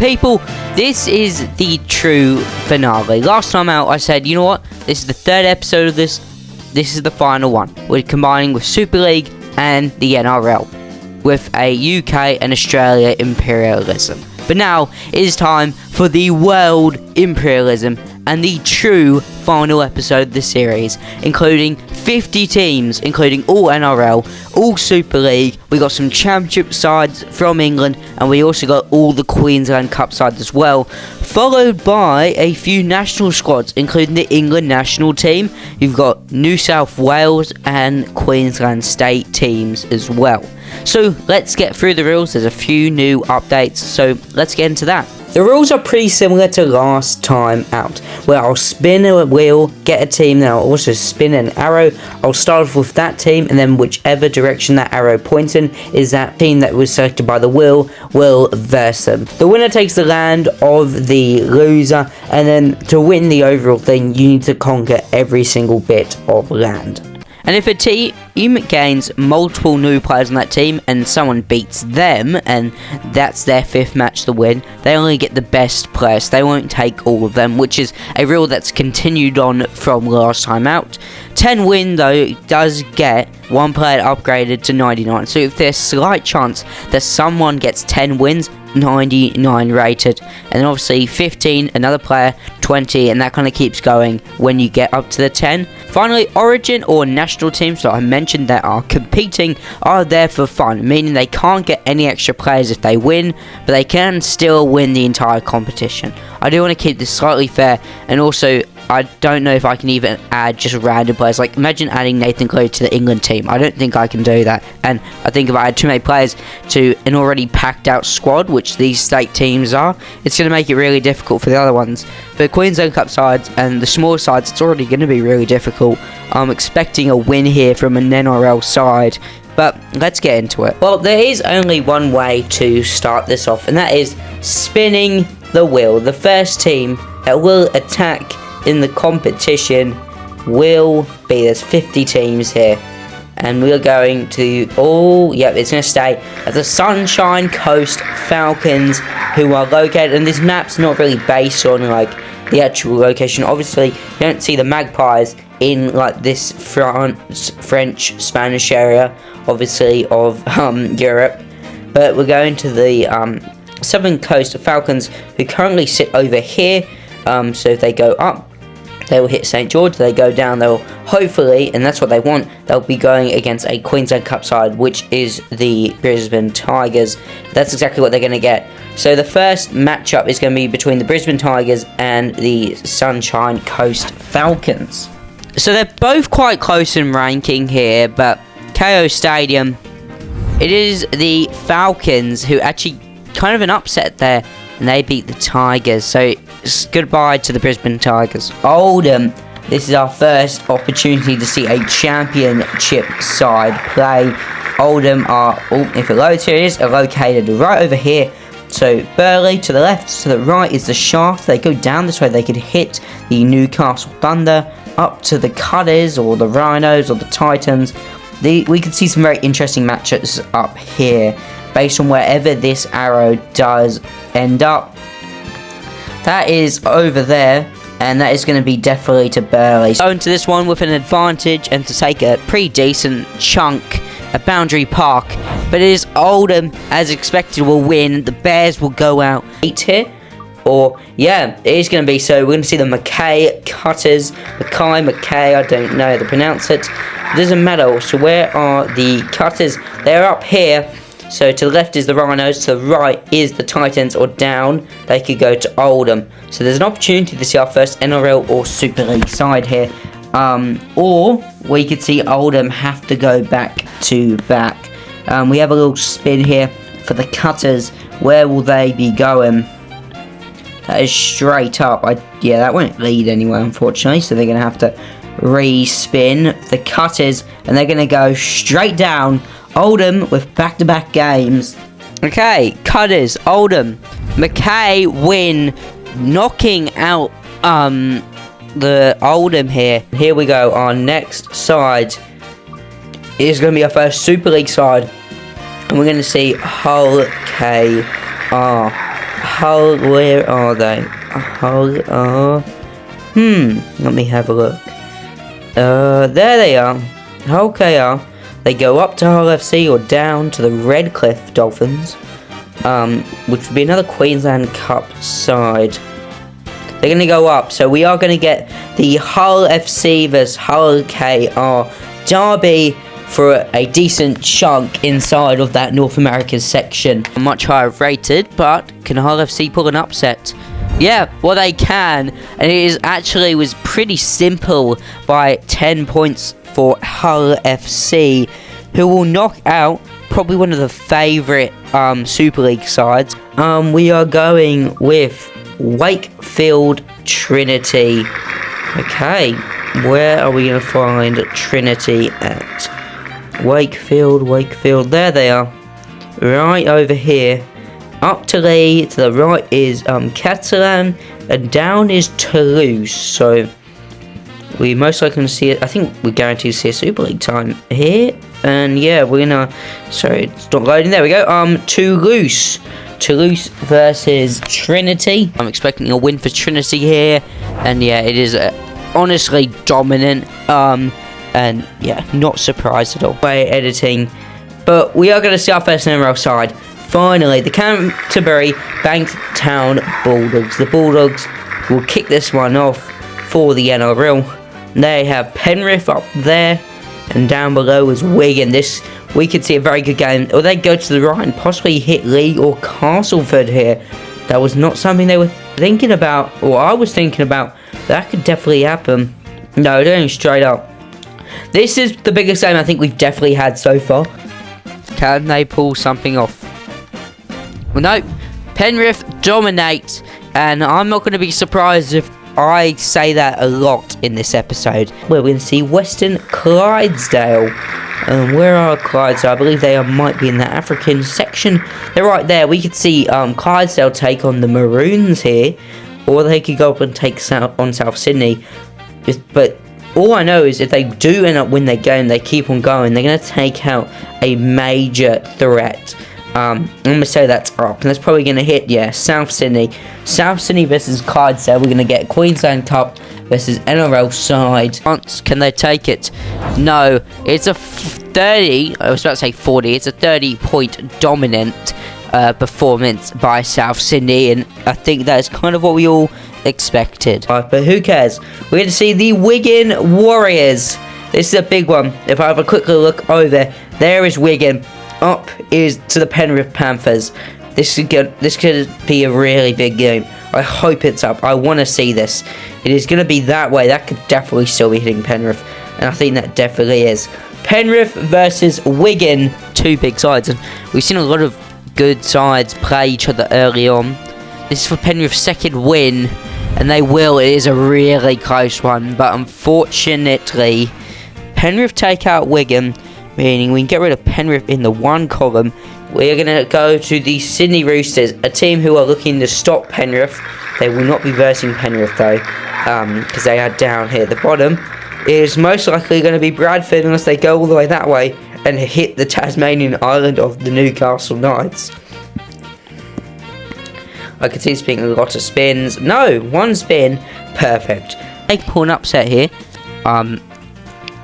people, this is the true finale. Last time out, I said, you know what? This is the third episode of this. This is the final one. We're combining with Super League and the NRL with a UK and Australia imperialism. But now it is time for the world imperialism and the true final episode of the series, including 50 teams, including all NRL, all Super League. We got some championship sides from England, and we also got all the Queensland Cup sides as well, followed by a few national squads, including the England national team. You've got New South Wales and Queensland state teams as well. So let's get through the rules. There's a few new updates, so let's get into that. The rules are pretty similar to last time out, where I'll spin a wheel, get a team, then I'll also spin an arrow. I'll start off with that team, and then whichever direction that arrow points in is that team that was selected by the wheel will verse them. The winner takes the land of the loser, and then to win the overall thing, you need to conquer every single bit of land. And if a team gains multiple new players on that team and someone beats them, and that's their fifth match to win, they only get the best players. They won't take all of them, which is a rule that's continued on from last time out. 10 win, though, does get one player upgraded to 99. So if there's slight chance that someone gets 10 wins, 99 rated, and then obviously 15, another player, 20, and that kind of keeps going when you get up to the 10. Finally, origin or national teams that I mentioned that are competing are there for fun, meaning they can't get any extra players if they win, but they can still win the entire competition. I do want to keep this slightly fair, and also I don't know if I can even add just random players. Like, imagine adding Nathan Cleary to the England team. I don't think I can do that. And I think if I add too many players to an already packed out squad, which these state teams are, it's going to make it really difficult for the other ones. For Queensland Cup sides and the smaller sides, it's already going to be really difficult. I'm expecting a win here from an NRL side. But let's get into it. Well, there is only one way to start this off, and that is spinning the wheel. The first team that will attack in the competition will be, there's 50 teams here, and we're going to it's going to stay at the Sunshine Coast Falcons, who are located, and this map's not really based on like the actual location. Obviously you don't see the Magpies in like this French Spanish area, obviously, of Europe, but we're going to the Southern Coast Falcons, who currently sit over here. So if they go up, they will hit St. George. They go down, they'll hopefully, and that's what they want, they'll be going against a Queensland Cup side, which is the Brisbane Tigers. That's exactly what they're going to get. So the first matchup is going to be between the Brisbane Tigers and the Sunshine Coast Falcons. So they're both quite close in ranking here, but KO Stadium, it is the Falcons who actually kind of an upset there, and they beat the Tigers. So goodbye to the Brisbane Tigers. Oldham, this is our first opportunity to see a championship side play. Oldham are, if it loads, here it is, are located right over here. So Burleigh to the left, to the right is the Sharks. They go down this way, they could hit the Newcastle Thunder. Up to the Cutters or the Rhinos or the Titans. We could see some very interesting matchups up here based on wherever this arrow does end up. That is over there, and that is going to be definitely to Burleigh. Going to this one with an advantage and to take a pretty decent chunk, a boundary park, but it is Oldham, as expected, will win. The Bears will go out 8 here. Or, yeah, it is going to be, so we're going to see the Mackay Cutters, Mackay, I don't know how to pronounce it. It doesn't matter. So where are the Cutters? They're up here. So to the left is the Rhinos, to the right is the Titans, or down, they could go to Oldham. So there's an opportunity to see our first NRL or Super League side here. Or we could see Oldham have to go back to back. We have a little spin here for the Cutters. Where will they be going? That is straight up. That won't lead anywhere, unfortunately. So they're going to have to re-spin the Cutters, and they're going to go straight down. Oldham with back-to-back games. Okay, Cutters, Oldham, Mackay win, knocking out the Oldham here. Here we go. Our next side is going to be our first Super League side, and we're going to see Hull KR. Hull, where are they? Hull are... let me have a look. There they are. Hull KR. They go up to Hull FC or down to the Redcliffe Dolphins. Which would be another Queensland Cup side. They're going to go up, so we are going to get the Hull FC vs Hull KR derby for a decent chunk inside of that North American section. Much higher rated, but can Hull FC pull an upset? Yeah, well they can, and it was pretty simple by 10 points for Hull FC, who will knock out probably one of the favourite Super League sides. We are going with Wakefield Trinity. Okay, where are we going to find Trinity at? Wakefield, there they are. Right over here. Up to the right is Catalan, and down is Toulouse. So we most likely going to see it. I think we're guaranteed to see a Super League time here. And yeah, we're gonna. Sorry, it's not loading. There we go. Toulouse versus Trinity. I'm expecting a win for Trinity here, and yeah, it is honestly dominant. And yeah, not surprised at all by editing. But we are going to see our first NRL side. Finally, the Canterbury Bankstown Bulldogs. The Bulldogs will kick this one off for the NRL. They have Penrith up there, and down below is Wigan. We could see a very good game. Or they go to the right and possibly hit League or Castleford here. That was not something they were thinking about, or I was thinking about. That could definitely happen. No, they're going straight up. This is the biggest game I think we've definitely had so far. Can they pull something off? Well, no. Penrith dominate, and I'm not going to be surprised if I say that a lot in this episode. We're going to see Western Clydesdale. Where are Clydesdale? I believe they might be in the African section. They're right there. We could see Clydesdale take on the Maroons here, or they could go up and take on South Sydney. But all I know is if they do end up winning their game, they keep on going, they're going to take out a major threat. I'm going to say that's up, and that's probably going to hit, yeah, South Sydney. South Sydney versus Clydesdale. We're going to get Queensland Cup versus NRL side. Can they take it? No. It's a 30, I was about to say 40, it's a 30-point dominant performance by South Sydney, and I think that is kind of what we all expected. But who cares? We're going to see the Wigan Warriors. This is a big one. If I have a quick look over, there is Wigan. Up is to the Penrith Panthers. This could be a really big game. I hope it's up. I want to see this. It is going to be that way. That could definitely still be hitting Penrith, and I think that definitely is. Penrith versus Wigan. Two big sides, and we've seen a lot of good sides play each other early on. This is for Penrith's second win, and they will. It is a really close one, but unfortunately, Penrith take out Wigan, meaning we can get rid of Penrith in the one column. We're going to go to the Sydney Roosters, a team who are looking to stop Penrith. They will not be versing Penrith though, because they are down here at the bottom. It is most likely going to be Bradford unless they go all the way that way and hit the Tasmanian island of the Newcastle Knights. I can see it's being a lot of spins. No, one spin. Perfect. They can pull an upset here.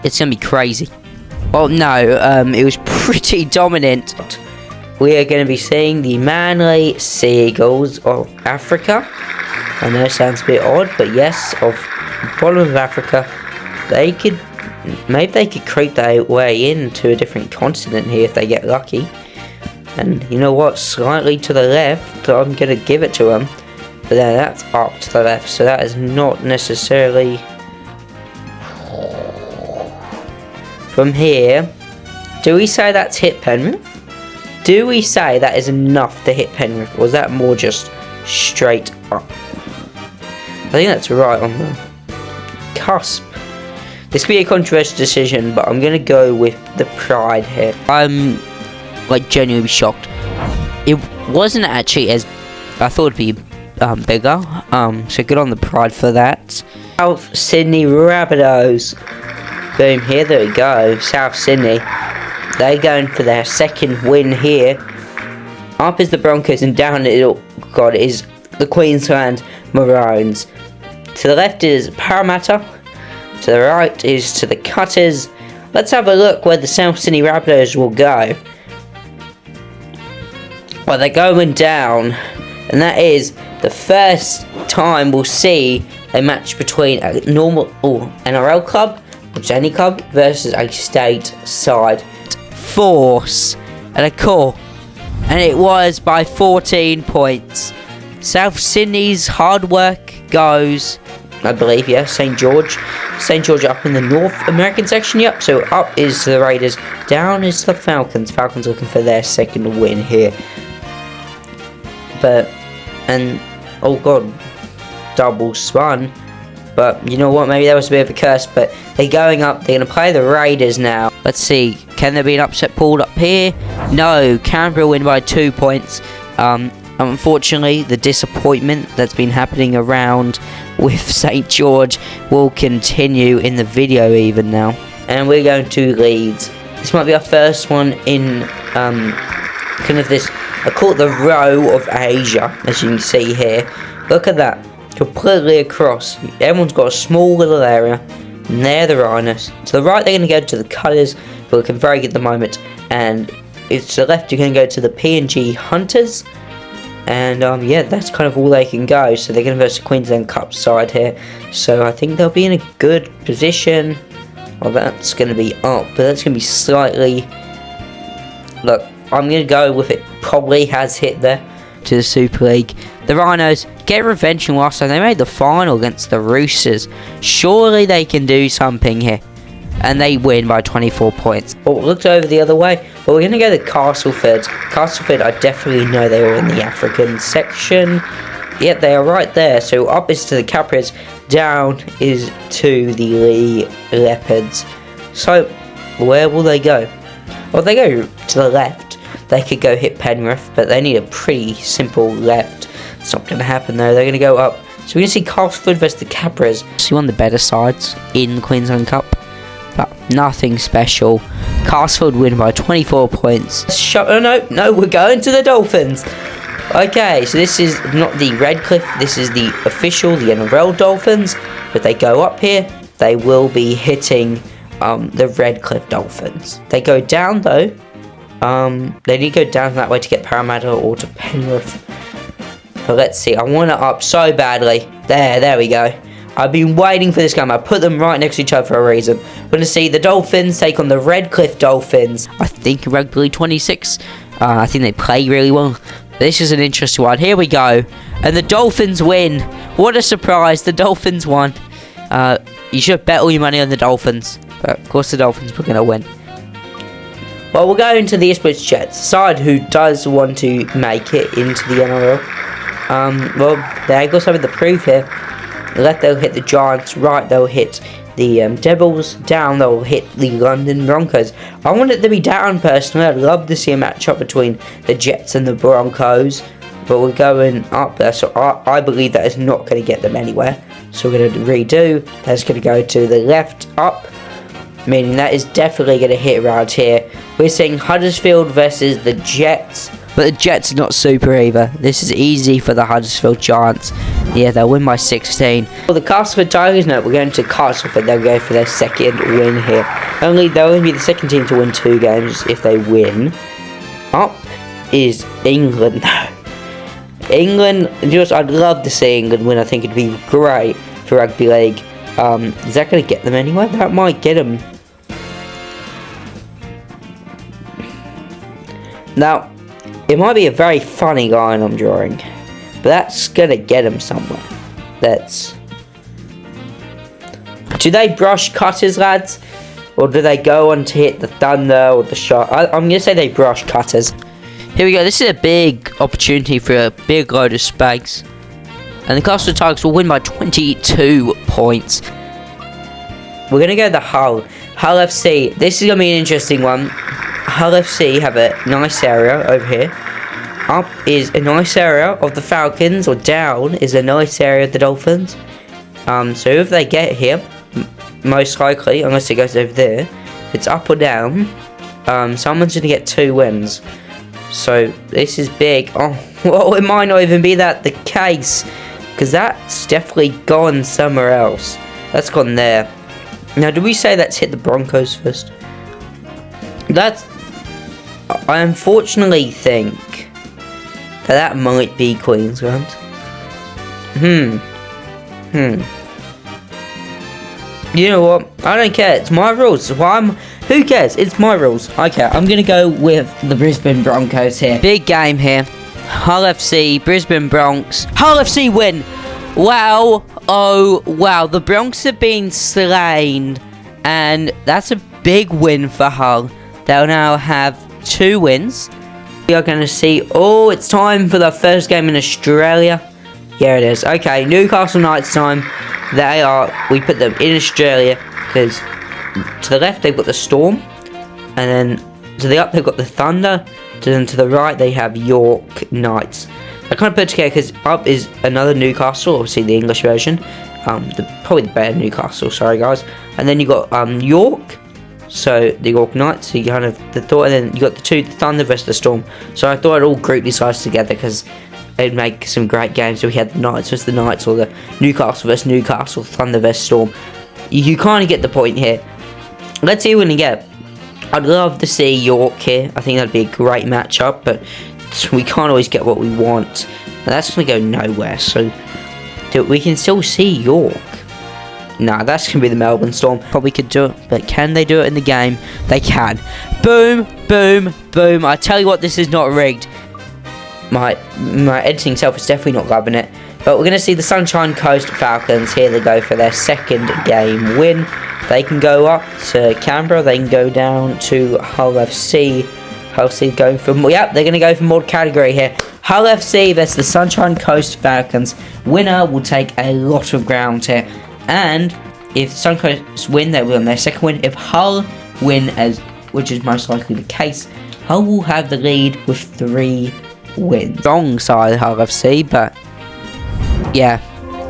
It's going to be crazy. Oh no, it was pretty dominant. We are going to be seeing the Manly Seagulls of Africa. I know it sounds a bit odd, but yes, of the bottom of Africa. Maybe they could creep their way into a different continent here if they get lucky. And you know what, slightly to the left, I'm going to give it to them. But then that's up to the left, so that is not necessarily... From here, do we say that's hit Penrith? Do we say that is enough to hit Penrith, or is that more just straight up? I think that's right on the cusp. This could be a controversial decision, but I'm going to go with the Pride here. I'm genuinely shocked. It wasn't actually as I thought it'd be bigger. So good on the Pride for that. South Sydney Rabbitohs. Boom, here they go. South Sydney. They're going for their second win here. Up is the Broncos, and down it'll God, is the Queensland Maroons. To the left is Parramatta. To the right is to the Cutters. Let's have a look where the South Sydney Rabbitohs will go. Well, they're going down, and that is the first time we'll see a match between a normal NRL club, which is any club, versus a state side. Force and a core, and it was by 14 points. South Sydney's hard work goes, I believe, yeah, St. George. St. George up in the North American section, yep. So up is the Raiders, down is the Falcons. Falcons looking for their second win here. Oh God, double spun. But you know what, maybe that was a bit of a curse, but they're going up, they're going to play the Raiders now. Let's see, can there be an upset pulled up here? No, Canberra win by 2 points. Unfortunately, the disappointment that's been happening around with St. George will continue in the video even now. And we're going to Leeds. This might be our first one in kind of this, I call it the row of Asia, as you can see here. Look at that, completely across. Everyone's got a small little area, and they're the Rhinos. To the right, they're going to go to the Cutters, who are looking very good at the moment, and it's to the left, you're going to go to the PNG Hunters. And yeah, that's kind of all they can go. So they're going to versus the Queensland Cup side here. So I think they'll be in a good position. Well, that's going to be up, but that's going to be slightly... Look, I'm going to go with it. Probably has hit there. To the Super League. The Rhinos get revenge from last time. They made the final against the Roosters. Surely they can do something here. And they win by 24 points. Oh, looked over the other way. But we're going to go to Castleford. Castleford, I definitely know they were in the African section. Yep, they are right there. So up is to the Capras, down is to the Lee Leopards. So, where will they go? Well, they go to the left. They could go hit Penrith, but they need a pretty simple left. It's not going to happen though. They're going to go up. So we're going to see Castleford versus the Capras. See one of the better sides in the Queensland Cup. But nothing special. Castleford win by 24 points. Oh no, we're going to the Dolphins. Okay, so this is not the Redcliffe, this is the official, the NRL Dolphins. But they go up here, they will be hitting the Redcliffe Dolphins. They go down though. They need to go down that way to get Parramatta or to Penrith. But let's see, I want it up so badly. There we go. I've been waiting for this game. I put them right next to each other for a reason. We're going to see the Dolphins take on the Redcliffe Dolphins. I think Rugby 26. I think they play really well. This is an interesting one. Here we go. And the Dolphins win. What a surprise. The Dolphins won. You should bet all your money on the Dolphins. But of course the Dolphins were going to win. Well, we'll go into the Ipswich Jets. Side who does want to make it into the NRL. Well, they got something to prove here. Left they'll hit the Giants, right they'll hit the Devils, down they'll hit the London Broncos. I want it to be down personally. I'd love to see a matchup between the Jets and the Broncos, but we're going up there, so I believe that is not going to get them anywhere. So we're going to redo. That's going to go to the left up, meaning that is definitely going to hit around here. We're seeing Huddersfield versus the Jets. But the Jets are not super either. This is easy for the Huddersfield Giants. Yeah, they'll win by 16. For the Castleford Tigers, no, we're going to Castleford. They'll go for their second win here. They'll only be the second team to win 2 games if they win. Up is England. England, just I'd love to see England win. I think it'd be great for Rugby League. Is that going to get them anywhere? That might get them. Now, it might be a very funny line I'm drawing, but that's going to get him somewhere. Do they brush Cutters, lads? Or do they go on to hit the Thunder or the Sharks? I'm going to say they brush Cutters. Here we go. This is a big opportunity for a big load of space. And the Newcastle Tigers will win by 22 points. We're going to go to the Hull. Hull FC. This is going to be an interesting one. Hull FC have a nice area over here. Up is a nice area of the Falcons, or down is a nice area of the Dolphins. So if they get here, most likely, unless it goes over there, if it's up or down, someone's going to get 2 wins. So this is big. Oh, Well, it might not even be that the case, because that's definitely gone somewhere else. That's gone there. Now, do we say that's hit the Broncos first? I unfortunately think that might be Queensland. You know what? I don't care. It's my rules. So who cares? It's my rules. Okay, I'm going to go with the Brisbane Broncos here. Big game here. Hull FC, Brisbane Bronx. Hull FC win. Wow. Oh, wow. The Bronx have been slain. And that's a big win for Hull. They'll now have 2 wins. We are going to see... Oh, it's time for the first game in Australia. Here it is. Okay, Newcastle Knights time. We put them in Australia because to the left they've got the Storm, and then to the up they've got the Thunder, to the right they have York Knights. I kind of put it together because up is another Newcastle, obviously the English version, probably the better Newcastle, sorry guys, and then you got York, so the York Knights, so you kind of the thought, and then you got the Thunder versus the Storm. So I thought I'd all group these guys together because it'd make some great games. So we had the Knights versus the Knights, or the Newcastle versus Newcastle, Thunder versus Storm. You kind of get the point here. Let's see who we're going to get. I'd love to see York here. I think that'd be a great matchup, but we can't always get what we want. And that's going to go nowhere, so we can still see York. Nah, that's going to be the Melbourne Storm. Probably could do it, but can they do it in the game? They can. Boom, boom, boom. I tell you what, this is not rigged. My editing self is definitely not loving it. But we're going to see the Sunshine Coast Falcons. Here they go for their second game win. They can go up to Canberra. They can go down to Hull FC. Hull FC going for... Yep, they're going to go for more category here. Hull FC versus the Sunshine Coast Falcons. Winner will take a lot of ground here. And if Sunshine Coast win, they will on their second win. If Hull win, which is most likely the case, Hull will have the lead with 3 wins. Wrong side Hull FC, but yeah,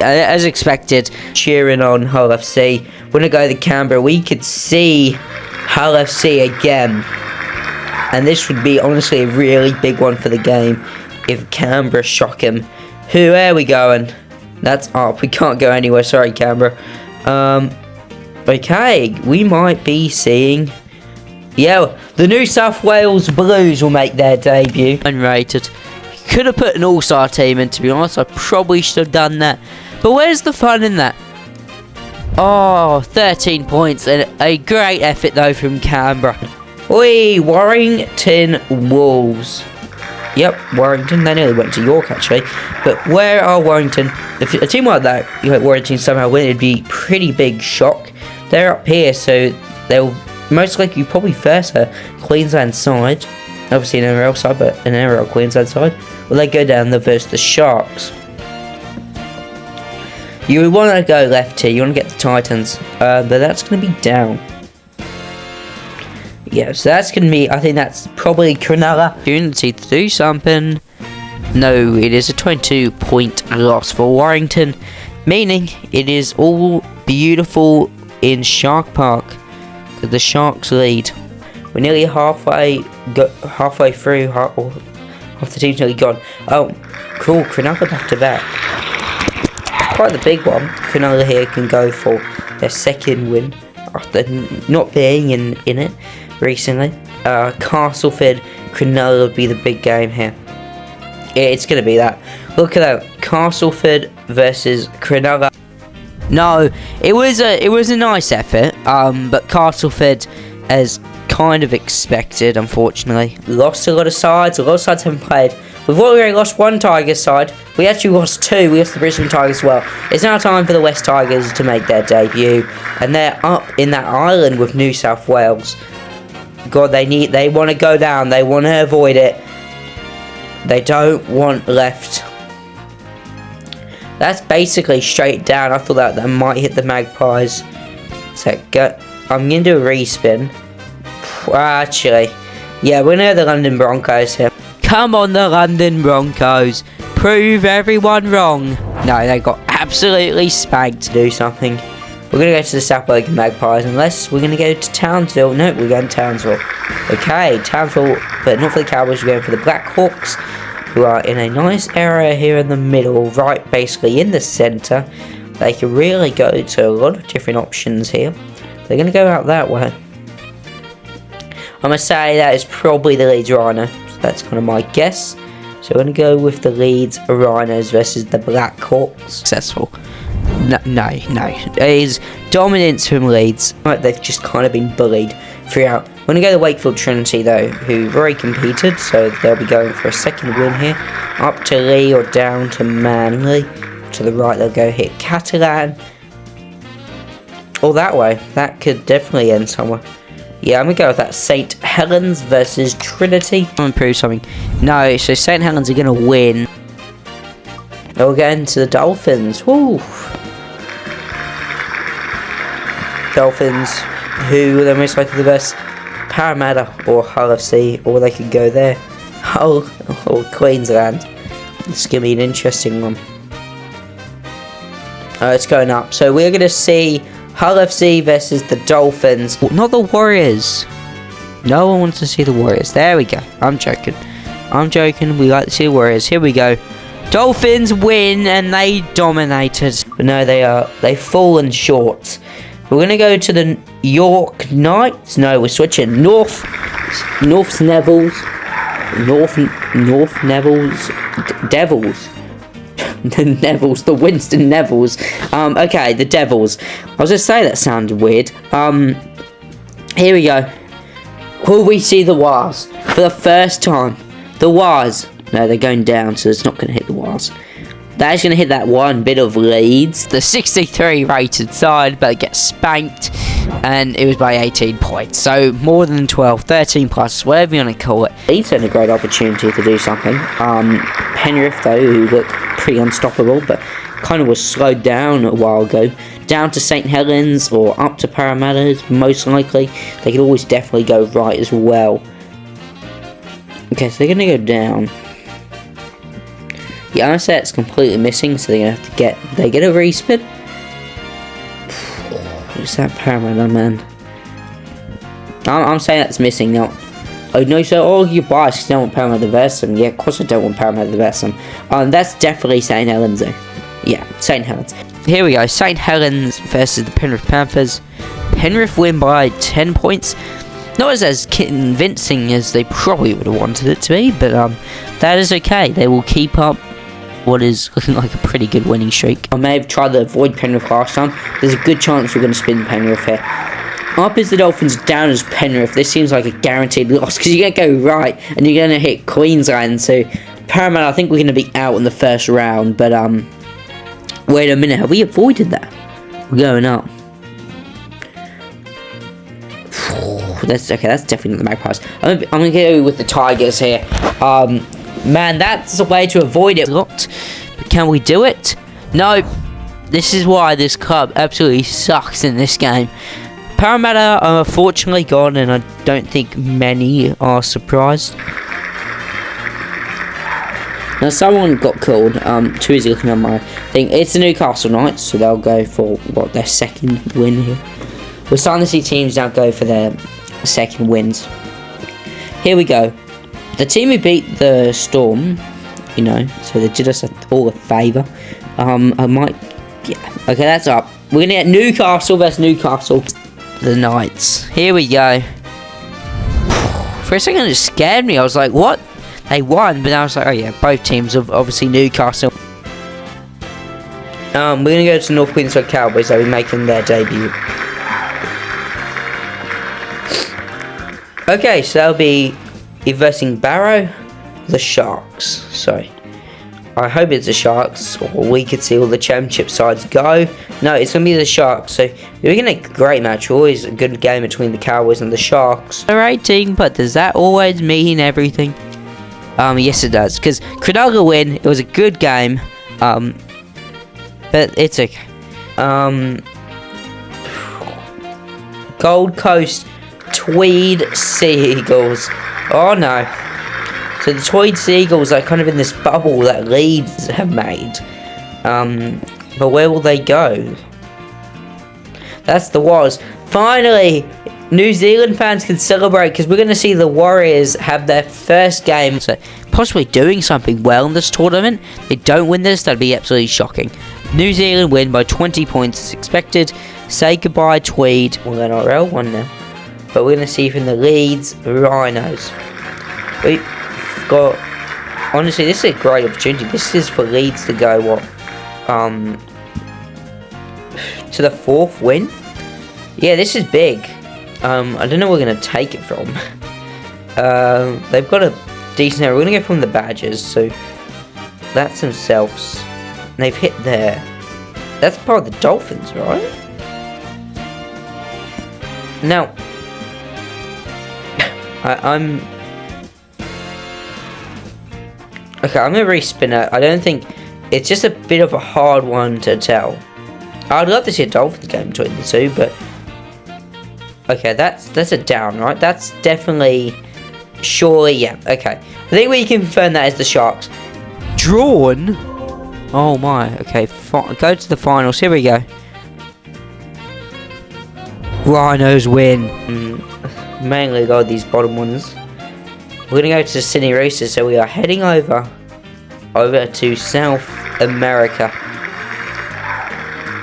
as expected, cheering on Hull FC. When I go to Canberra, we could see Hull FC again, and this would be honestly a really big one for the game if Canberra shock him. Where are we going? That's up. We can't go anywhere. Sorry, Canberra. Okay, we might be seeing... Yeah, the New South Wales Blues will make their debut. Unrated. Could have put an all-star team in, to be honest. I probably should have done that. But where's the fun in that? Oh, 13 points. And a great effort, though, from Canberra. Oi, Warrington Wolves. Yep, Warrington. They nearly went to York, actually. But where are Warrington? If a team like that, Warrington somehow win, it'd be a pretty big shock. They're up here, so they'll... Most likely, probably first a Queensland side, obviously an NRL side, but an NRL Queensland side. Will they go down versus the Sharks? You want to go left here. You want to get the Titans, but that's going to be down. Yeah, so that's going to be. I think that's probably Cronulla. Opportunity to do something. No, it is a 22-point loss for Warrington, meaning it is all beautiful in Shark Park. The Sharks lead. We're nearly halfway through. Half the team's nearly gone. Oh, cool. Cronulla back to back. Quite the big one. Cronulla here can go for their second win after not being in it recently. Castleford, Cronulla would be the big game here. Yeah, it's going to be that. Look at that. Castleford versus Cronulla. No, it was a nice effort, but Castleford, as kind of expected, unfortunately. We lost a lot of sides haven't played. We've already lost 1 Tigers side. We actually lost 2. We lost the Brisbane Tigers as well. It's now time for the West Tigers to make their debut, and they're up in that island with New South Wales. God, they want to go down. They want to avoid it. They don't want left. That's basically straight down. I thought that might hit the Magpies. So I'm going to do a respin. Actually, yeah, we're near the London Broncos here. Come on, the London Broncos. Prove everyone wrong. No, they got absolutely spanked to do something. We're going to go to the South Wellington Magpies, unless we're going to go to Townsville. No, we're going to Townsville. Okay, Townsville, but not for the Cowboys. We're going for the Blackhawks. who are in a nice area here in the middle, right basically in the centre. They can really go to a lot of different options here. They're going to go out that way. I'm going to say that is probably the Leeds Rhino. So that's kind of my guess. So we're going to go with the Leeds Rhinos versus the Black Hawks. Successful. No. It is dominance from Leeds. Right, they've just kind of been bullied throughout. We're going to go to Wakefield Trinity though, who very competed. So they'll be going for a second win here. Up to Lee or down to Manly. To the right they'll go hit Catalan. Or that way. That could definitely end somewhere. Yeah, I'm going to go with that. St. Helens versus Trinity. I'm going to prove something. No, so St. Helens are going to win. They'll get into the Dolphins. Woo! Dolphins, who are most likely the best. Parramatta or Hull FC, or they could go there. Hull or Queensland. It's going to be an interesting one. It's going up. So we're going to see Hull FC versus the Dolphins. Not the Warriors. No one wants to see the Warriors. There we go. I'm joking. We like to see the Warriors. Here we go. Dolphins win and they dominated. But no, they've fallen short. We're going to go to the York Knights. No, we're switching. North Neville's. North Neville's. Devils. The Nevils, the Winston Nevils. Okay, the Devils. I was going to say that sounded weird. Here we go. Will we see the Wars for the first time? The Wars. No, they're going down, so it's not going to hit the Wars. That is going to hit that one bit of Leeds. The 63 rated side, but it gets spanked, and it was by 18 points. So more than 12, 13 plus, whatever you want to call it. Leeds had a great opportunity to do something. Penrith, though, who looked pretty unstoppable, but kind of was slowed down a while ago. Down to St. Helens or up to Parramatta, most likely. They could always definitely go right as well. Okay, so they're going to go down. Yeah, I'm going to say it's completely missing, so they're going to have to get a respin. What's that Parramatta, man? I'm saying that's missing, not... Oh, no, so, you're biased because you don't want Parramatta versus them. Yeah, of course I don't want Parramatta versus them. That's definitely St. Helens, though. Yeah, St. Helens. Here we go, St. Helens versus the Penrith Panthers. Penrith win by 10 points. Not as convincing as they probably would have wanted it to be, but that is okay. They will keep up what is looking like a pretty good winning streak. I may have tried to avoid Penrith last time. There's a good chance we're going to spin Penrith here. Up is the Dolphins, down is Penrith. This seems like a guaranteed loss because you're going to go right and you're going to hit Queensland. So Paramount, I think we're going to be out in the first round. But wait a minute, have we avoided that? We're going up. That's okay. That's definitely not the Magpies. I'm gonna go with the Tigers here. Man, that's a way to avoid it. But can we do it? No. This is why this club absolutely sucks in this game. Parramatta are unfortunately gone, and I don't think many are surprised. Now, someone got called. Too easy looking on my thing. It's the Newcastle Knights, so they'll go for their second win here. We're starting to see teams now go for their second wins. Here we go. The team who beat the Storm, you know, so they did us all a favour. Yeah. Okay, that's up. We're gonna get Newcastle versus Newcastle. The Knights. Here we go. For a second, it scared me. I was like, what? They won, but I was like, oh yeah, both teams of obviously Newcastle. We're gonna go to North Queensland Cowboys. They'll be making their debut. Okay, so they'll be versing Barrow, the Sharks. So I hope it's the Sharks, or we could see all the championship sides go. No, it's going to be the Sharks. So we're going to get a great match. Always a good game between the Cowboys and the Sharks. They're 18, but does that always mean everything? Yes, it does. Because Cronulla win. It was a good game. But it's okay. Gold Coast Tweed Sea Eagles. Oh no. So the Tweed Sea Eagles are kind of in this bubble that Leeds have made. But where will they go? That's the Wars. Finally, New Zealand fans can celebrate because we're going to see the Warriors have their first game. So possibly doing something well in this tournament. They don't win this, that'd be absolutely shocking. New Zealand win by 20 points as expected. Say goodbye, Tweed. Well, NRL 1-0. But we're going to see from the Leeds Rhinos. We've got... Honestly, this is a great opportunity. This is for Leeds to go, what? To the 4th win? Yeah, this is big. I don't know where we're going to take it from. They've got a decent area. We're going to go from the Badgers, so that's themselves. And they've hit there. That's part of the Dolphins, right? Now, I'm... Okay, I'm going to respin it. I don't think... It's just a bit of a hard one to tell. I'd love to see a Dolphins game between the two, but... Okay, that's a down, right? That's definitely... Surely, yeah, okay. I think we can confirm that as the Sharks. Drawn? Oh my, okay, go to the finals. Here we go. Rhinos win. Mainly got these bottom ones. We're going to go to Sydney Roosters, so we are heading over to South America.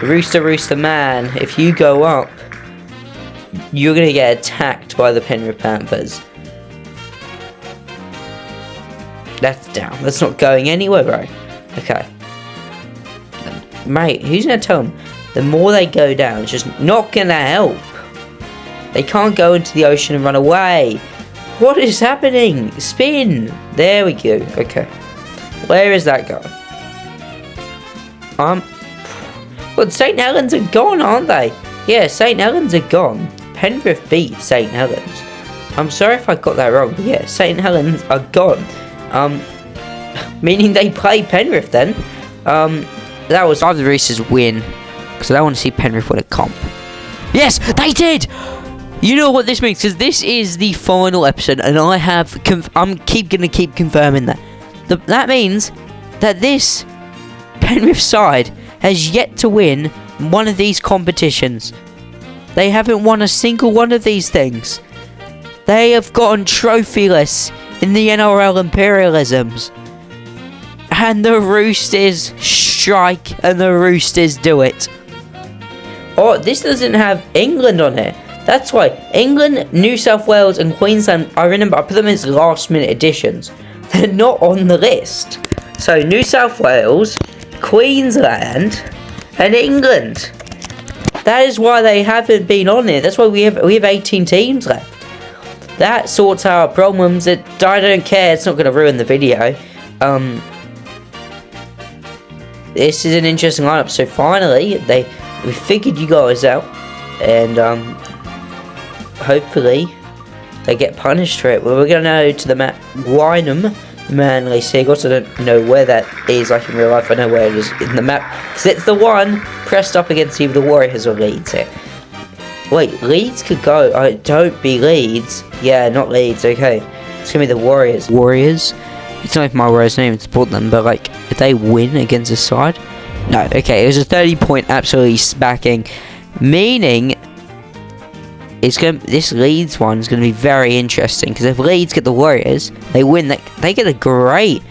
Rooster man, if you go up, you're going to get attacked by the Penrith Panthers. That's down. That's not going anywhere, bro. Okay. Mate, who's going to tell them? The more they go down, it's just not going to help. They can't go into the ocean and run away. What is happening? Spin. There we go. Okay. Where is that going? Well, St. Helens are gone, aren't they? Yeah, St. Helens are gone. Penrith beat St. Helens. I'm sorry if I got that wrong, but yeah, St. Helens are gone. Meaning they play Penrith then. That was... I'd rather the Roosters win, because I don't want to see Penrith win a comp. Yes, they did! You know what this means, because this is the final episode, and I have... I'm gonna keep confirming that. That means that this Penrith side has yet to win one of these competitions. They haven't won a single one of these things. They have gotten trophyless in the NRL Imperialisms. And the Roosters strike, and the Roosters do it. Oh, this doesn't have England on here. That's why. England, New South Wales, and Queensland, I remember I put them as last minute additions. They're not on the list. So, New South Wales, Queensland, and England. That is why they haven't been on there. That's why we have 18 teams left. That sorts out our problems. I don't care. It's not going to ruin the video. This is an interesting lineup. So finally, we figured you guys out, and hopefully they get punished for it. Well, we're going to go to the map Wynham Manly Seagulls. I don't know where that is. Like in real life, I know where it is in the map, because it's the one pressed up against either the Warriors or Leeds here. Wait, Leeds could go. Don't be Leeds. Yeah, not Leeds. Okay, it's gonna be the Warriors. Warriors. It's not even my Warriors' name to support them, but like, if they win against this side, no. Okay, it was a 30-point absolutely smacking, meaning this Leeds one is gonna be very interesting, because if Leeds get the Warriors, they win. They get a great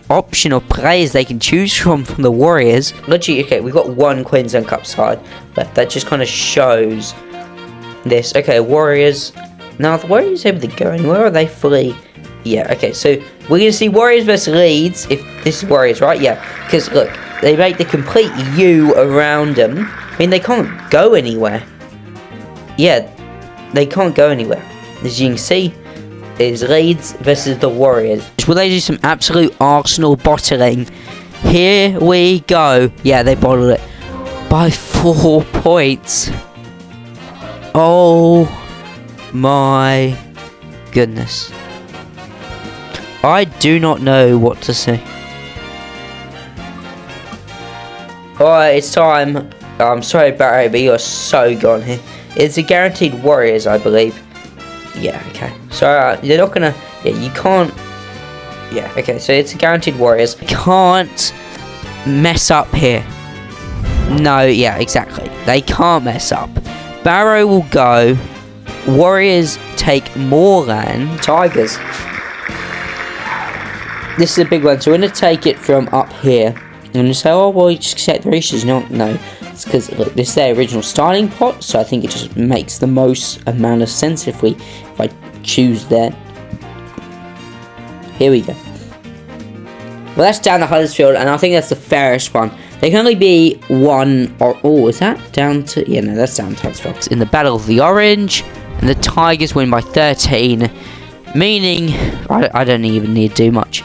option of players they can choose from the Warriors. Literally, okay, we've got one Queensland Cup side left. That just kind of shows this. Okay, Warriors. Now, the Warriors able to go anywhere? Are they fully... Yeah, okay, so we're going to see Warriors versus Leeds, if this is Warriors, right? Yeah, because, look, they make the complete U around them. I mean, they can't go anywhere. Yeah, they can't go anywhere. As you can see, is Leeds versus the Warriors. Will they do some absolute Arsenal bottling? Here we go. Yeah, they bottled it by 4 points. Oh my goodness. I do not know what to say. Alright, it's time. I'm sorry, Barry, but you're so gone here. It's a guaranteed Warriors, I believe. Yeah, okay. So, they're not gonna... Yeah, you can't... Yeah, okay, so it's a guaranteed Warriors. Can't mess up here. No, yeah, exactly. They can't mess up. Barrow will go. Warriors take more land. Tigers. this is a big one. So we're going to take it from up here. I'm going to say, oh, well, you just accept the Roosters. No, it's because this is their original starting pot. So I think it just makes the most amount of sense if I choose that. Here we go. Well, that's down to Huddersfield, and I think that's the fairest one. There can only be one, or oh, is that down to? Yeah, no, that's down to Huddersfield. In the Battle of the Orange, and the Tigers win by 13, meaning I don't even need to do much.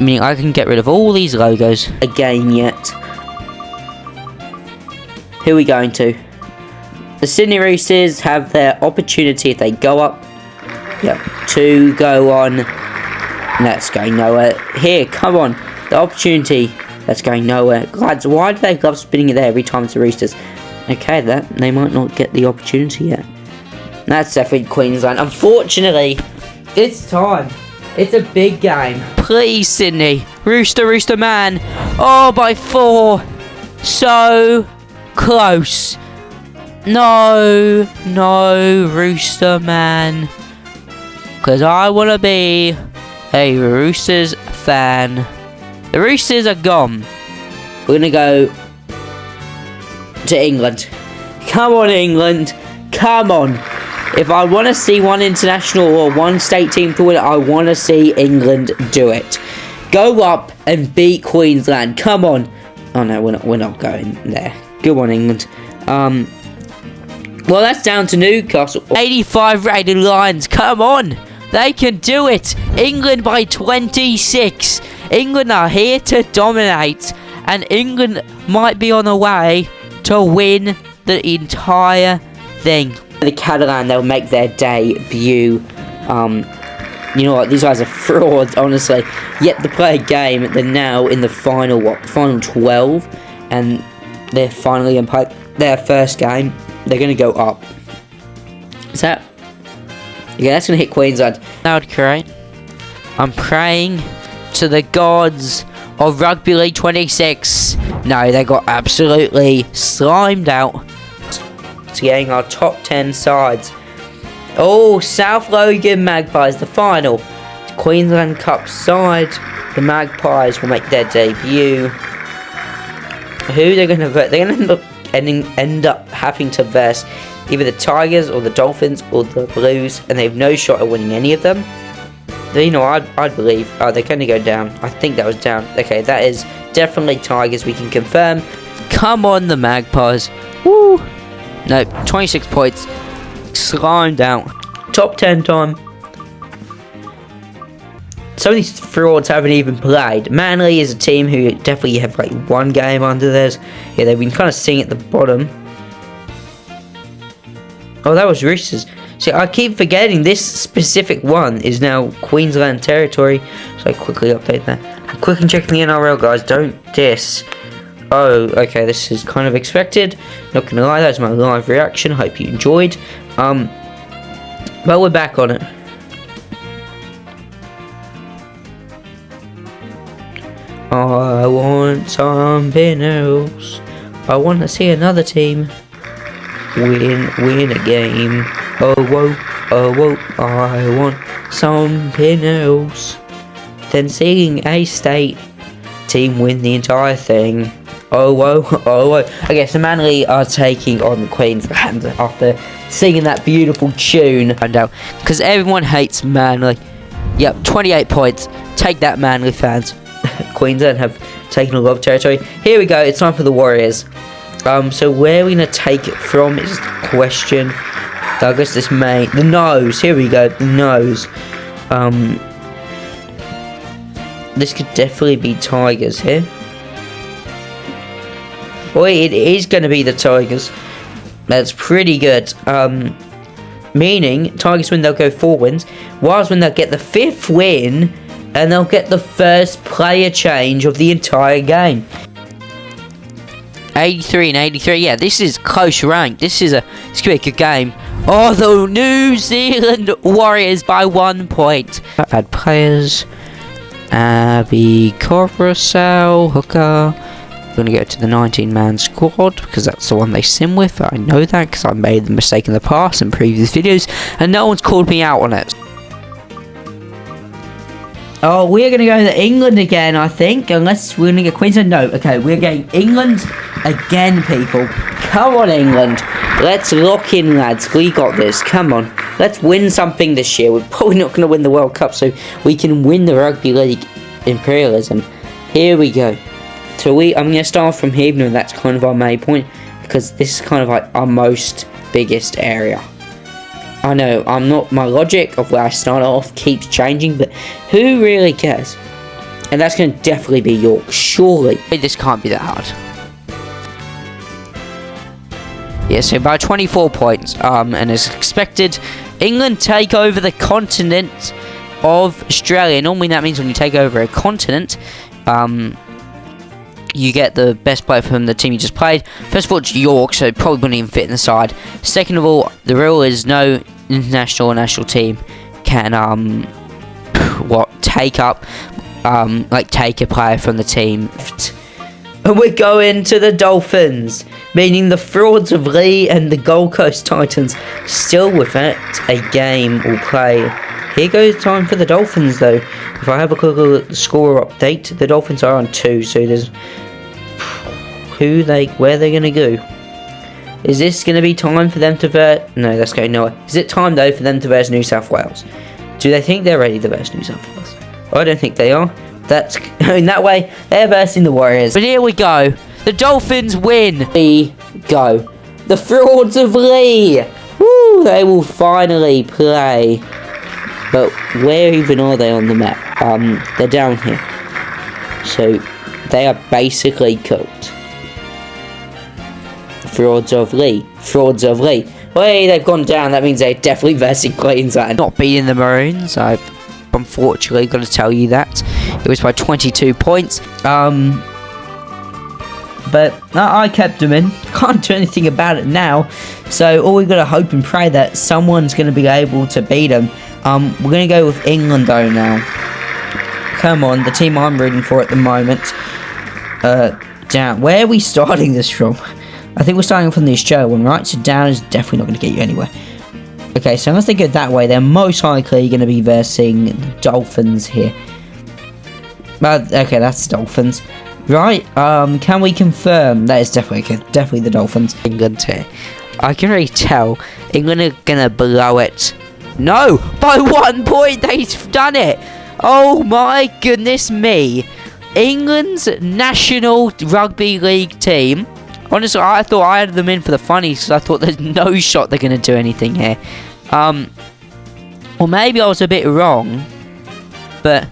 Meaning I can get rid of all these logos again. Yet, who are we going to? The Sydney Roosters have their opportunity if they go up. Yep, to go on. That's going nowhere. Here, come on. The opportunity. That's going nowhere. Lads, why do they love spinning it there every time it's the Roosters? Okay, they might not get the opportunity yet. That's definitely Queensland. Unfortunately, it's time. It's a big game. Please, Sydney. Rooster man. Oh, by 4. So close. No, Rooster man. Because I want to be a Roosters fan. The Roosters are gone. We're going to go to England. Come on, England. Come on. If I want to see one international or one state team to win it, I want to see England do it. Go up and beat Queensland. Come on. Oh, no, we're not going there. Good on, England. Well, that's down to Newcastle. 85 rated Lions. Come on. They can do it. England by 26. England are here to dominate. And England might be on the way to win the entire thing. The Catalan, they'll make their debut. You know what? These guys are frauds, honestly. Yet they play a game. They're now in the final, final 12. And they're finally going to play their first game. They're going to go up. Is that... Yeah, that's going to hit Queensland. Loud cry. I'm praying to the gods of Rugby League 26. No, they got absolutely slimed out. It's getting our top 10 sides. Oh, South Logan Magpies, the final. Queensland Cup side. The Magpies will make their debut. Who they're going to vote? They're going to end up having to verse either the Tigers or the Dolphins or the Blues, and they have no shot at winning any of them. You know, I'd believe. Oh, they're going to go down. I think that was down. Okay, that is definitely Tigers. We can confirm. Come on, the Magpies. Woo! No, 26 points. Slimed out. Top 10 time. Some of these frauds haven't even played. Manly is a team who definitely have like one game under theirs. Yeah, they've been kind of sitting at the bottom. Oh, that was Roosters. See, I keep forgetting this specific one is now Queensland territory. So I quickly update that. I'm quickly checking the NRL, guys. Don't diss. Oh, okay, this is kind of expected. Not gonna lie, that's my live reaction. Hope you enjoyed. But we're back on it. I want something else. I want to see another team win a game. Oh whoa, I want something else than seeing a state team win the entire thing. Oh whoa. I guess the Manly are taking on Queensland after singing that beautiful tune. And out because everyone hates Manly. Yep, 28 points. Take that, Manly fans. Queensland have taken a lot of territory. Here we go. It's time for the Warriors. So where are we gonna take it from is the question. Douglas, this may the nose. Here we go. The nose. This could definitely be Tigers here. Boy, it is going to be the Tigers. That's pretty good. Meaning, Tigers win, they'll go 4 wins. Whilst when they'll get the 5th win, and they'll get the first player change of the entire game. 83 and 83. Yeah, this is close rank. This could be a good game. Oh, the New Zealand Warriors by 1 point. I've had players. Abby Coruscant, hooker. I'm going to go to the 19-man squad because that's the one they sim with. I know that because I made the mistake in the past in previous videos and no one's called me out on it. Oh, we're going to go to England again, I think. Unless we're going to get Queensland. No, okay, we're getting England again, people. Come on, England. Let's lock in, lads. We got this. Come on. Let's win something this year. We're probably not going to win the World Cup, so we can win the Rugby League Imperialism. Here we go. So I'm going to start from here, even though that's kind of our main point, because this is kind of like our most biggest area. I know, my logic of where I start off keeps changing, but who really cares? And that's going to definitely be York, surely. This can't be that hard. Yeah, so by 24 points, and as expected, England take over the continent of Australia. Normally that means when you take over a continent, you get the best player from the team you just played. First of all, it's York, so it probably wouldn't even fit in the side. Second of all, the rule is no international or national team can take a player from the team. And we're going to the Dolphins, meaning the frauds of Lee and the Gold Coast Titans still without a game or play. Here goes time for the Dolphins, though. If I have a quick look at the score update, the Dolphins are on 2, so there's where they're gonna go. Is this gonna be time for them to no, that's going nowhere. Is it time though for them to verse New South Wales? Do they think they're ready to verse New South Wales? I don't think they are. That's in that way they're versing the Warriors. But here we go. The Dolphins win. We go. The frauds of Lee. Woo! They will finally play. But where even are they on the map? They're down here. So, they are basically cooked. Frauds of Lee. Frauds of Lee. Hey, they've gone down. That means they're definitely versing Queensland. Not beating the Maroons. I've unfortunately got to tell you that. It was by 22 points. But I kept them in. Can't do anything about it now. So, all we've got to hope and pray that someone's going to be able to beat them. We're going to go with England though now. Come on, the team I'm rooting for at the moment. Down. Where are we starting this from? I think we're starting from the Australia one, right? So down is definitely not going to get you anywhere. Okay, so unless they go that way, they're most likely going to be versing the Dolphins here. Okay, that's the Dolphins. Right, can we confirm? That is definitely the Dolphins. England here. I can already tell England are going to blow it. No! By 1 point, they've done it! Oh my goodness me! England's national rugby league team. Honestly, I thought I had them in for the funnies, because I thought there's no shot they're going to do anything here. Or maybe I was a bit wrong, but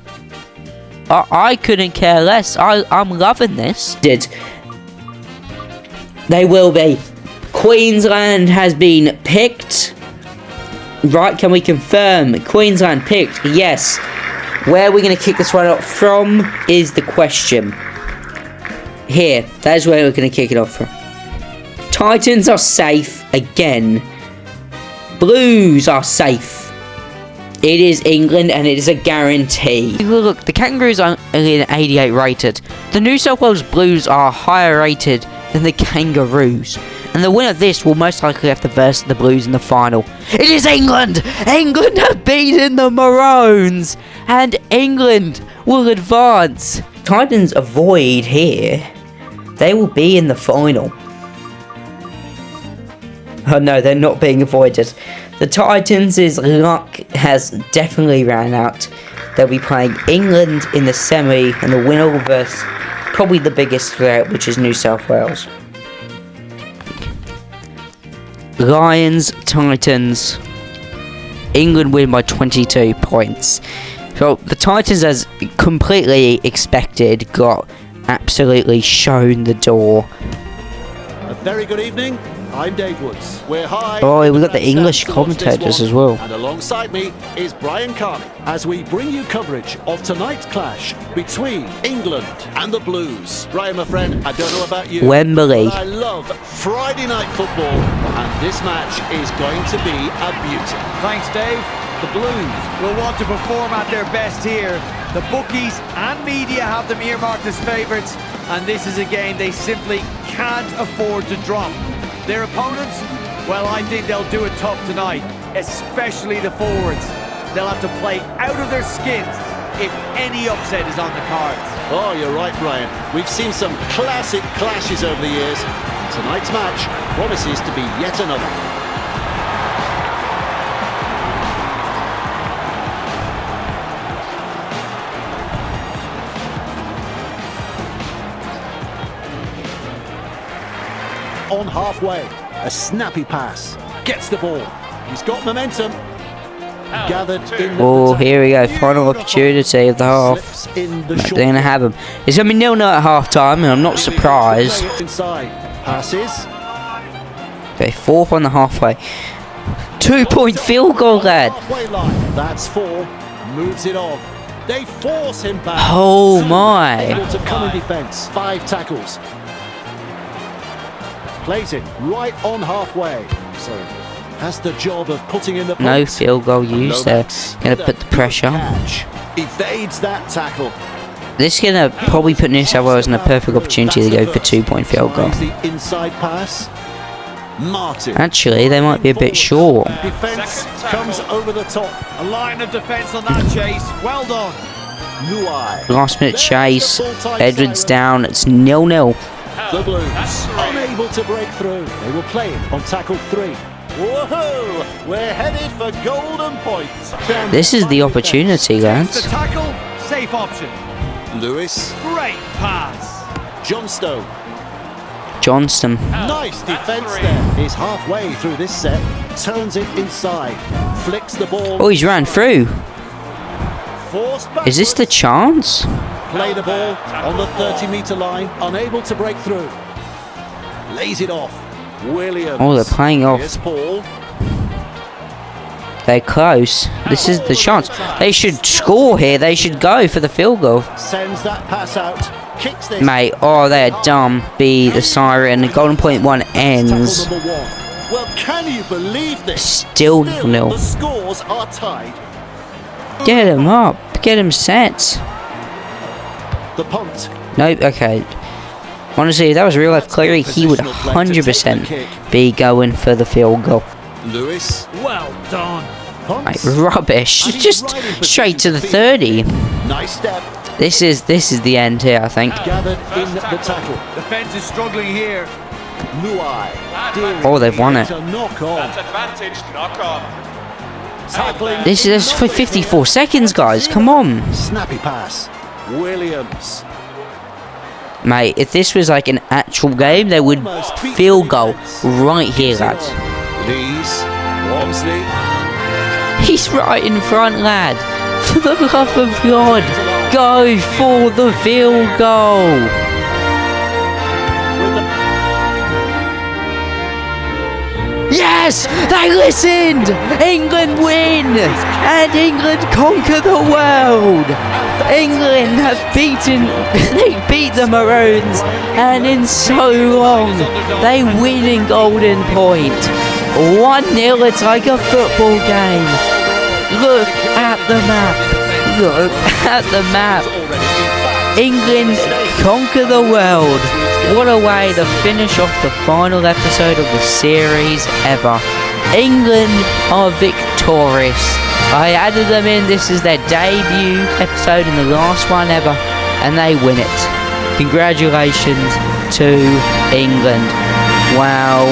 I couldn't care less. I'm loving this. They will be. Queensland has been picked. Right, can we confirm? Queensland picked, yes. Where are we going to kick this one off from is the question. Here, that is where we're going to kick it off from. Titans are safe again. Blues are safe. It is England and it is a guarantee. Look, the Kangaroos are only an 88 rated. The New South Wales Blues are higher rated than the Kangaroos. And the winner of this will most likely have to verse the Blues in the final. It is England! England have beaten the Maroons! And England will advance. Titans avoid here. They will be in the final. Oh no, they're not being avoided. The Titans' luck has definitely ran out. They'll be playing England in the semi, and the winner will verse probably the biggest threat, which is New South Wales. Lions, Titans. England win by 22 points. So the Titans, as completely expected, got absolutely shown the door. A very good evening. I'm Dave Woods. We're high. Oh, we've got the English commentators as well. And alongside me is Brian Carney as we bring you coverage of tonight's clash between England and the Blues. Brian, my friend, I don't know about you, Wembley. but I love Friday night football, and this match is going to be a beauty. Thanks, Dave. The Blues will want to perform at their best here. The bookies and media have them earmarked as favourites, and this is a game they simply can't afford to drop. Their opponents, well, I think they'll do it tough tonight, especially the forwards. They'll have to play out of their skins if any upset is on the cards. Oh, you're right, Brian. We've seen some classic clashes over the years. Tonight's match promises to be yet another. On halfway, a snappy pass, gets the ball, he's got momentum, gathered in the Oh, here we go, final opportunity of the half. slips in the They're short going to have them. It's going to be 0-0 at half time, and I'm not surprised. inside, passes, Okay, fourth on the halfway. 2-point field goal, lad. halfway line, that's 4, moves it on, they force him back. Oh, Zuma my. able to come in defence, 5 tackles. Plays it right on halfway. So has the job of putting in the No points. field goal used there. Lomax Going to with put a the pressure. good catch. Evades that tackle. This is going to probably put New South Wales in a perfect opportunity to go for 2-point field goal. Tries the inside pass. Martin. Actually, they might be a bit short. Defence comes over the top. A line of defence on that chase. Well done. Nuai. Last minute chase. Edwards down. It's 0-0. The Blues unable to break through. They will play it on tackle 3. Whoa! We're headed for golden points. This is the opportunity, The lads. tackle, safe option. Lewis. Great pass. Johnstone. Johnston. Nice defence there. He's halfway through this set. Turns it inside. Flicks the ball. Oh, he's ran through. Forced Is this the backwards. chance? Play the ball on the 30-metre line. Unable to break through. Lays it off. Williams. Oh, they're playing off. Here's Paul. They're close. This is the chance. They should score here. They should go for the field goal. Sends that pass out. Kicks this. Mate, oh, they're dumb. Be the siren. The golden point one ends. Tackle number 1. Well, can you believe this? Still 0-0. The scores are tied. Get him up. Get him set. The punt. Nope, okay. Honestly, if that was real life Cleary, he would 100% be going for the field goal. Lewis. Well done. Mate, Punts. rubbish. And he's Just right in straight to the position. 30. Nice step. This is the end here, I think. Gathered in the tackle. Defence is struggling here. Nuai. Deering Oh, they've won it. to knock on. Advantage, knock on. Tackling. This is for 54 seconds, guys. Come on. Snappy pass. Williams. Mate, if this was like an actual game, they would field goal right here, lads. Lees. Walmsley. He's right in front, lad. For the love of God, go for the field goal. With the Yes, they listened. England win, and England conquer the world. England have they beat the Maroons, and in so long, they win in Golden Point. 1-0, it's like a football game. Look at the map. Look at the map. England conquer the world. What a way to finish off the final episode of the series ever. England are victorious. I added them in. This is their debut episode and the last one ever, and they win it. Congratulations to England. Wow.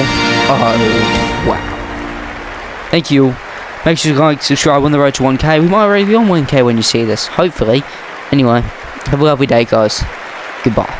Oh, wow. Thank you. Make sure to like, subscribe on the road to 1K. We might already be on 1K when you see this, hopefully. Anyway, have a lovely day, guys. Goodbye.